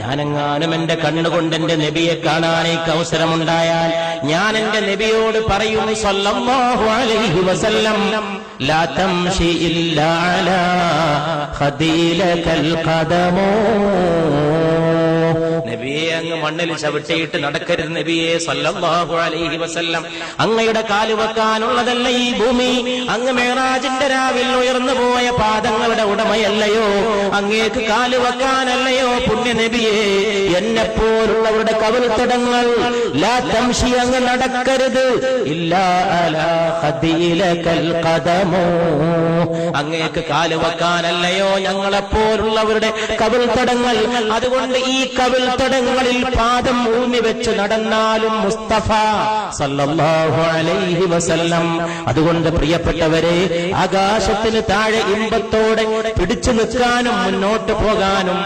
ഞാനെങ്ങാനും എന്റെ കണ്ണുകൊണ്ട് എന്റെ നബിയെ കാണാൻ എനിക്ക് അവസരമുണ്ടായാൽ ഞാൻ എന്റെ നബിയോട് പറയും സല്ലല്ലാഹു അലൈഹി വസല്ലം ലാ തംശി ഇല്ലാ അലാ ഖദീലകൽ ഖദമോ, നബിയെ അങ്ങ് മണ്ണിൽ ചവിട്ടിയിട്ട് നടക്കരുത് നബിയെ സല്ലല്ലാഹു അലൈഹി വസല്ലം. അങ്ങയുടെ കാല് വെക്കാനുള്ളതല്ല ഈ ഭൂമി. അങ്ങ് മേറാജിന്റെ രാവിൽ ഉയർന്നു പോയ പാദങ്ങളുടെ ഉടമയല്ലയോ? അങ്ങേക്ക് കാല് വെക്കാനല്ലയോ പുണ്യ നബിയെ? എന്നെപ്പോലുള്ളവരുടെ കവിൾത്തടങ്ങൾ ലാ തംശി, അങ്ങ് നടക്കരുത് ഇല്ലാ അലാ ഖദീലകൽ ഖദമോ, അങ്ങേക്ക് കാല് വെക്കാനല്ലയോ ഞങ്ങളെപ്പോലുള്ളവരുടെ കവിൾത്തടങ്ങൾ? അതുകൊണ്ട് ഈ കവിൾത്തടങ്ങളിൽ പാദം ഊന്നി വെച്ച് നടന്നാലും മുസ്തഫ സല്ലല്ലാഹു അലൈഹി വസല്ലം. അതുകൊണ്ട് പ്രിയപ്പെട്ടവരെ, ആകാശത്തിന് താഴെ ഇമ്പത്തോടെ പിടിച്ചു നിൽക്കാനും മുന്നോട്ട് പോകാനും